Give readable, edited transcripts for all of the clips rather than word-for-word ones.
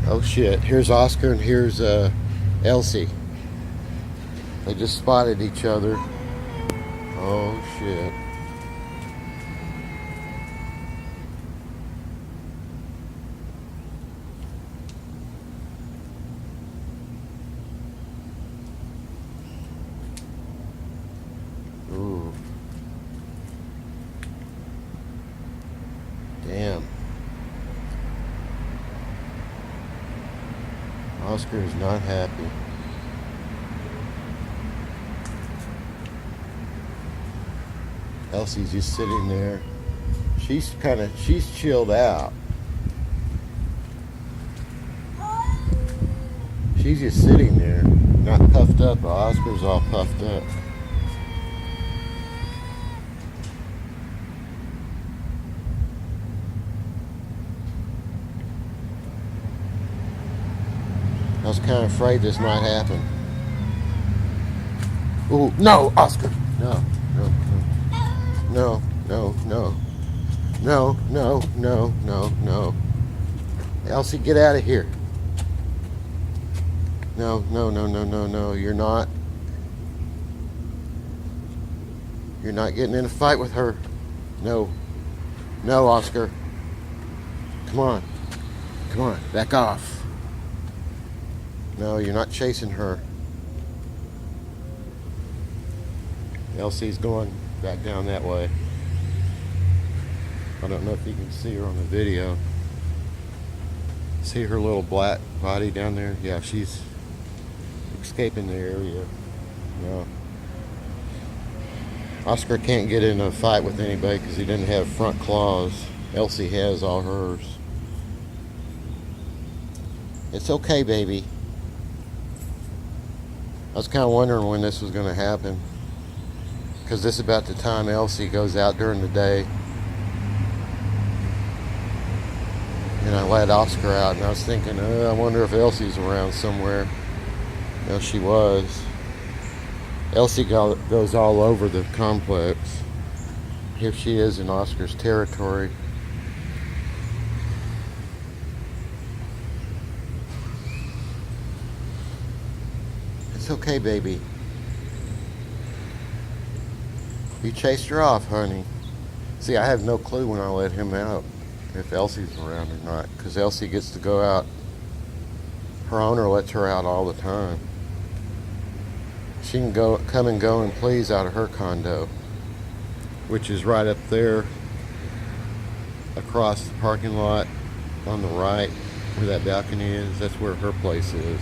Oh shit, here's Oscar and here's Elsie. They just spotted each other. Oh shit. Ooh. Damn. Oscar is not happy. Elsie's just sitting there. She's chilled out. She's just sitting there, not puffed up. Oscar's all puffed up. I was kind of afraid this might happen. Ooh, no, Oscar. No, no, no, no, no, no, no, no, no, no. Elsie, get out of here. No, no, no, no, no, no. You're not getting in a fight with her. No. No, Oscar. Come on. Come on, back off. No, you're not chasing her. Elsie's going back down that way. I don't know if you can see her on the video. See her little black body down there? Yeah, she's escaping the area. No. Oscar can't get in a fight with anybody because he didn't have front claws. Elsie has all hers. It's okay, baby. I was kind of wondering when this was going to happen, because this is about the time Elsie goes out during the day. And I let Oscar out, and I was thinking, I wonder if Elsie's around somewhere. No, she was. Elsie goes all over the complex. Here she is in Oscar's territory. It's okay, baby. You chased her off, honey. See, I have no clue when I let him out if Elsie's around or not, because Elsie gets to go out. Her owner lets her out all the time. She can come and go and please out of her condo, which is right up there across the parking lot on the right where that balcony is. That's where her place is.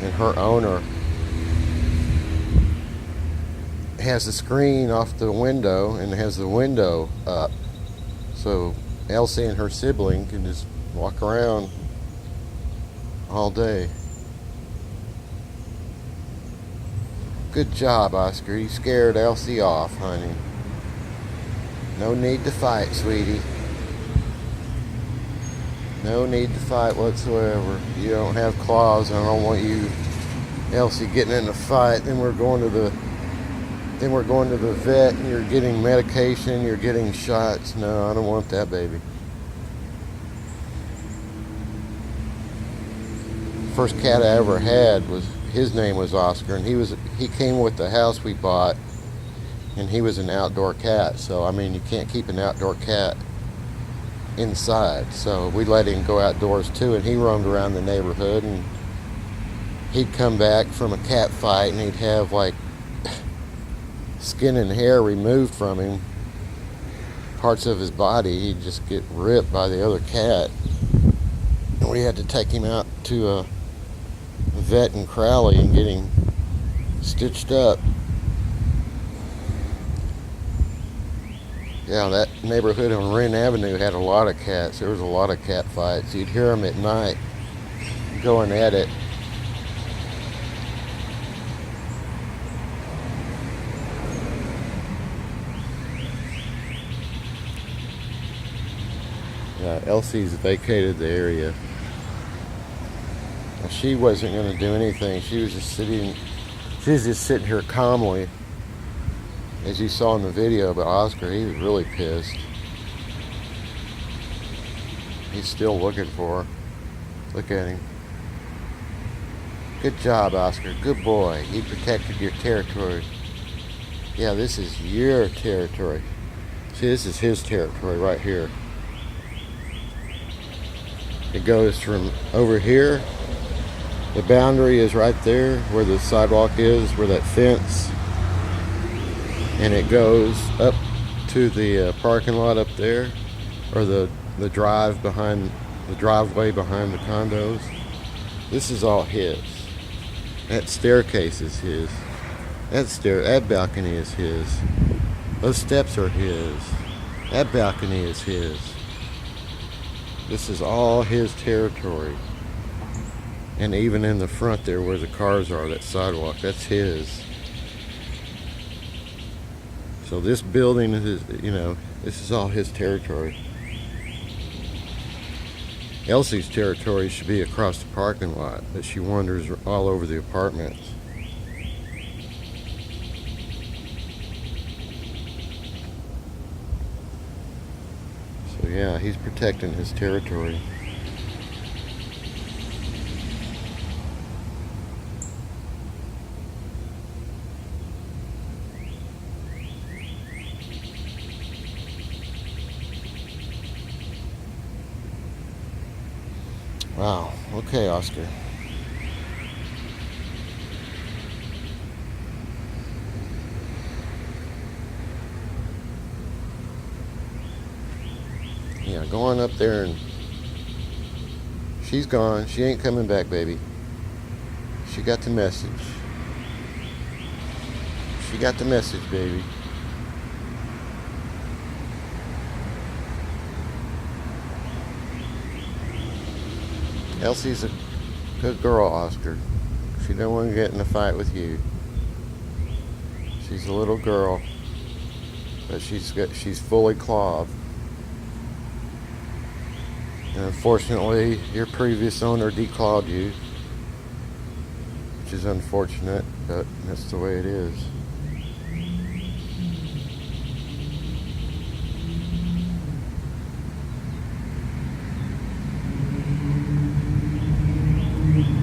And her owner has a screen off the window and has the window up, so Elsie and her sibling can just walk around all day. Good job, Oscar. You scared Elsie off, honey. No need to fight, sweetie. No need to fight whatsoever. You don't have claws. I don't want you, Elsie, getting in a fight. Then we're going to the vet, and you're getting medication. You're getting shots. No, I don't want that, baby. First cat I ever had his name was Oscar, and he came with the house we bought, and he was an outdoor cat. So I mean, you can't keep an outdoor cat inside, so we let him go outdoors too, and he roamed around the neighborhood, and he'd come back from a cat fight and he'd have like skin and hair removed from him, parts of his body. He'd just get ripped by the other cat, and we had to take him out to a vet in Crowley and get him stitched up. Yeah, that neighborhood on Wren Avenue had a lot of cats. There was a lot of cat fights. You'd hear them at night going at it. Yeah, Elsie's vacated the area. Now, she wasn't going to do anything. She was just sitting here calmly. As you saw in the video about Oscar, he was really pissed. He's still looking for her. Look at him. Good job, Oscar. Good boy. He protected your territory. Yeah, this is your territory. See, this is his territory right here. It goes from over here. The boundary is right there where the sidewalk is, where that fence. And it goes up to the parking lot up there, or the drive behind the driveway behind the condos. This is all his. That staircase is his. That balcony is his. Those steps are his. That balcony is his. This is all his territory. And even in the front there where the cars are, that sidewalk, that's his. So this building is, this is all his territory. Elsie's territory should be across the parking lot, but she wanders all over the apartments. So yeah, he's protecting his territory. Wow. Okay, Oscar. Yeah, go on up there and... She's gone. She ain't coming back, baby. She got the message. She got the message, baby. Elsie's a good girl, Oscar. She don't want to get in a fight with you. She's a little girl, but she's fully clawed. And unfortunately, your previous owner declawed you, which is unfortunate, but that's the way it is.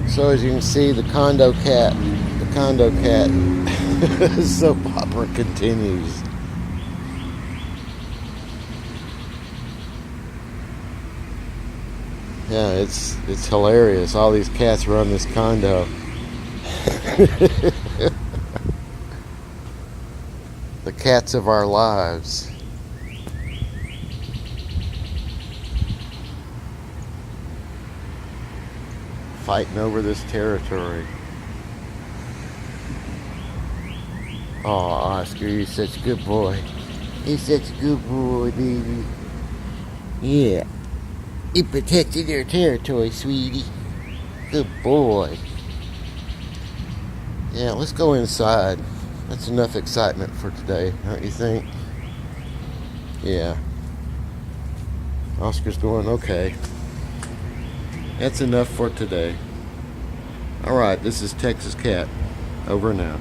So as you can see, the condo cat soap opera continues. Yeah, it's hilarious. All these cats run this condo. The cats of our lives. Fighting over this territory. Oh, Oscar, you're such a good boy. You're such a good boy, baby. Yeah. You protected your territory, sweetie. Good boy. Yeah, let's go inside. That's enough excitement for today, don't you think? Yeah. Oscar's going, okay. That's enough for today. Alright, this is Texas Cat. Over and out.